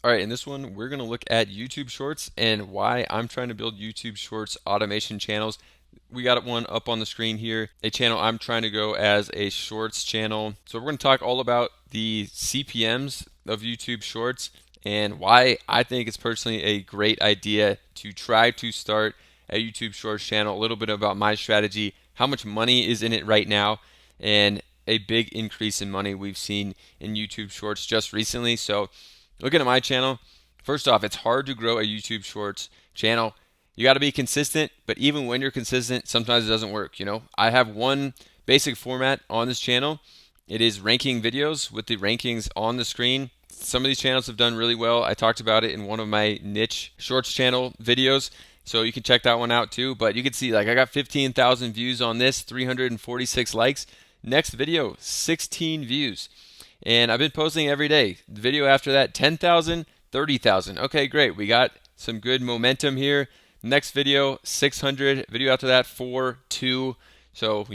All right, in this one, we're going to look at YouTube Shorts and why I'm trying to build YouTube Shorts automation channels. We got one up on the screen here, a channel I'm trying to go as a Shorts channel. So we're going to talk all about the CPMs of YouTube Shorts and why I think it's personally a great idea to try to start a YouTube Shorts channel, a little bit about my strategy, how much money is in it right now, and a big increase in money we've seen in YouTube Shorts just recently. So looking at my channel, first off, it's hard to grow a YouTube Shorts channel. You got to be consistent, but even when you're consistent, sometimes it doesn't work. I have one basic format on this channel. It is ranking videos with the rankings on the screen. Some of these channels have done really well. I talked about it in one of my niche Shorts channel videos, so you can check that one out too. But you can see, like, I got 15,000 views on this, 346 likes. Next video, 16 views. And I've been posting every day. The video after that, 10,000, 30,000. Okay, great. We got some good momentum here. Next video, 600. Video after that, 4, 2. So,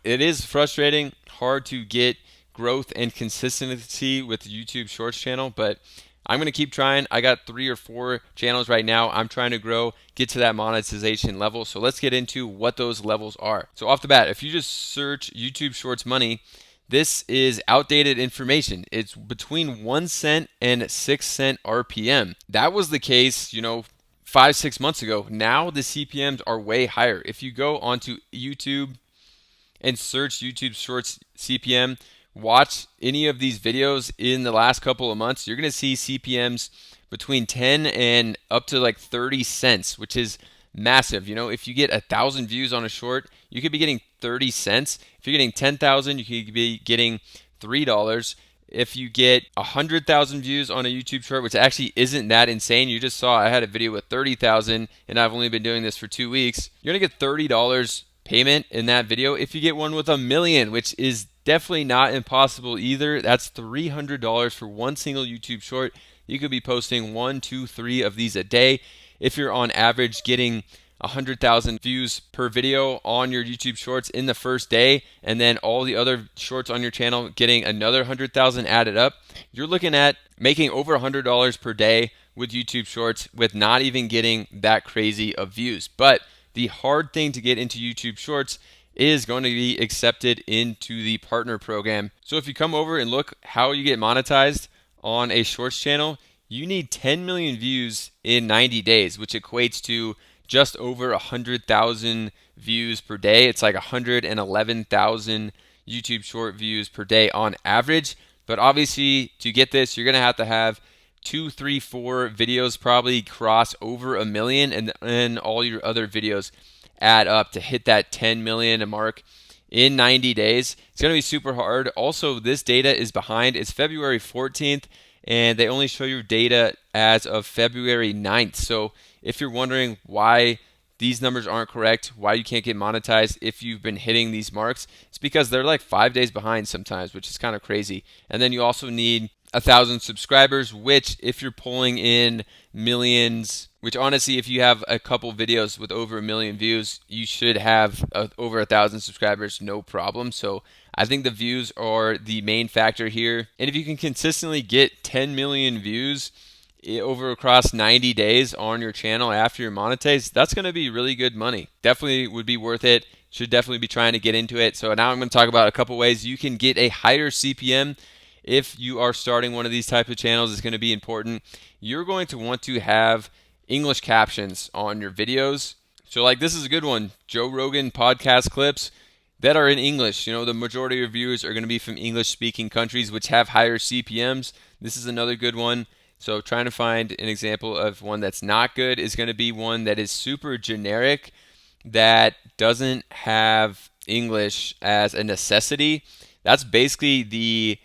it is frustrating, hard to get growth and consistency with the YouTube Shorts channel, but I'm going to keep trying. I got 3 or 4 channels right now. I'm trying to grow, get to that monetization level. So let's get into what those levels are. So off the bat, if you just search YouTube Shorts money, this is outdated information. It's between 1 cent and 6 cent RPM. That was the case, 5, 6 months ago. Now the CPMs are way higher. If you go onto YouTube and search YouTube Shorts CPM, watch any of these videos in the last couple of months, you're going to see CPMs between 10 and up to like 30 cents, which is massive. If you get 1,000 views on a short, you could be getting 30 cents. If you're getting 10,000, you could be getting $3. If you get 100,000 views on a YouTube short, which actually isn't that insane, you just saw I had a video with 30,000 and I've only been doing this for 2 weeks, you're going to get $30 payment in that video. If you get one with 1 million, which is definitely not impossible either, that's $300 for one single YouTube short. You could be posting 1, 2, 3 of these a day. If you're on average getting 100,000 views per video on your YouTube shorts in the first day, and then all the other shorts on your channel getting another 100,000 added up, you're looking at making over $100 per day with YouTube shorts with not even getting that crazy of views. But the hard thing to get into YouTube shorts is going to be accepted into the partner program. So if you come over and look how you get monetized on a shorts channel, you need 10 million views in 90 days, which equates to just over 100,000 views per day. It's like 111,000 YouTube short views per day on average. But obviously, to get this, you're going to have 2, 3, 4 videos probably cross over 1 million, and then all your other videos add up to hit that 10 million mark in 90 days. It's going to be super hard. Also, this data is behind. It's February 14th, and they only show you data as of February 9th. So if you're wondering why these numbers aren't correct, why you can't get monetized if you've been hitting these marks, it's because they're like 5 days behind sometimes, which is kind of crazy. And then you also need 1,000 subscribers, which if you're pulling in millions, which honestly, if you have a couple videos with over 1 million views, you should have over 1,000 subscribers, no problem. So I think the views are the main factor here. And if you can consistently get 10 million views over across 90 days on your channel after you're monetized, that's going to be really good money. Definitely would be worth it. Should definitely be trying to get into it. So now I'm going to talk about a couple ways you can get a higher CPM. If you are starting one of these type of channels, it's going to be important. You're going to want to have English captions on your videos. So like this is a good one, Joe Rogan podcast clips that are in English. The majority of your viewers are going to be from English speaking countries which have higher CPMs. This is another good one. So trying to find an example of one that's not good is going to be one that is super generic, that doesn't have English as a necessity. That's basically the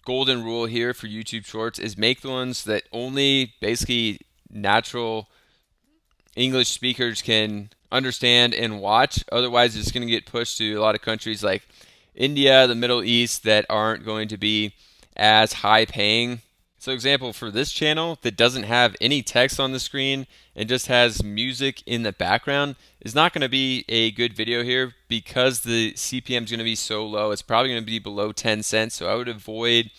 golden rule here for YouTube Shorts, is make the ones that only basically natural English speakers can understand and watch. Otherwise, it's going to get pushed to a lot of countries like India, the Middle East, that aren't going to be as high paying. So example for this channel that doesn't have any text on the screen and just has music in the background is not going to be a good video here because the CPM is going to be so low. It's probably going to be below 10 cents. So I would avoid,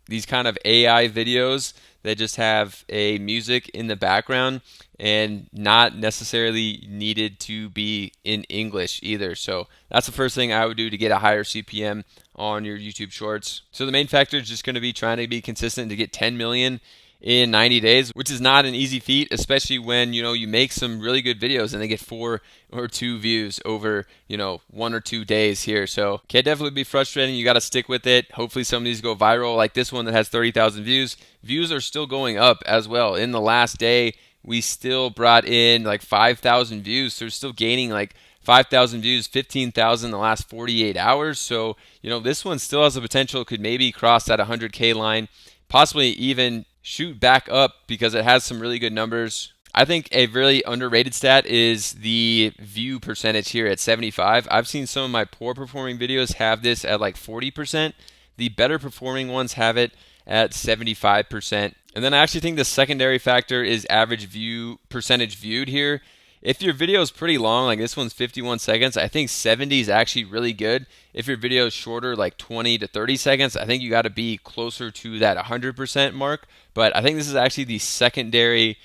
these kind of AI videos that just have a music in the background and not necessarily needed to be in English either. So that's the first thing I would do to get a higher CPM on your YouTube Shorts. So the main factor is just going to be trying to be consistent to get 10 million in 90 days, which is not an easy feat, especially when you make some really good videos and they get 4 or 2 views over 1 or 2 days here. So can definitely be frustrating. You got to stick with it. Hopefully some of these go viral, like this one that has 30,000 views. Views are still going up as well. In the last day, we still brought in like 5,000 views. So we're still gaining like 5,000 views, 15,000 in the last 48 hours. So this one still has the potential, could maybe cross that 100K line, possibly even shoot back up because it has some really good numbers. I think a really underrated stat is the view percentage here at 75. I've seen some of my poor performing videos have this at like 40%. The better performing ones have it at 75%. And then I actually think the secondary factor is average view percentage viewed here. If your video is pretty long, like this one's 51 seconds, I think 70 is actually really good. If your video is shorter, like 20 to 30 seconds, I think you got to be closer to that 100% mark. But I think this is actually the secondary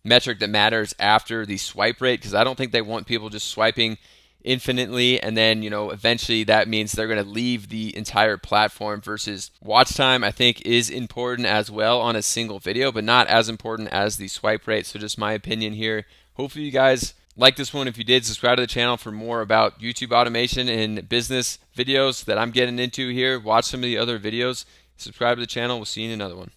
metric that matters after the swipe rate, because I don't think they want people just swiping infinitely and then eventually that means they're going to leave the entire platform. Versus watch time, I think, is important as well on a single video, but not as important as the swipe rate. So just my opinion here. Hopefully you guys like this one. If you did, subscribe to the channel for more about YouTube automation and business videos that I'm getting into here. Watch some of the other videos. Subscribe to the channel. We'll see you in another one.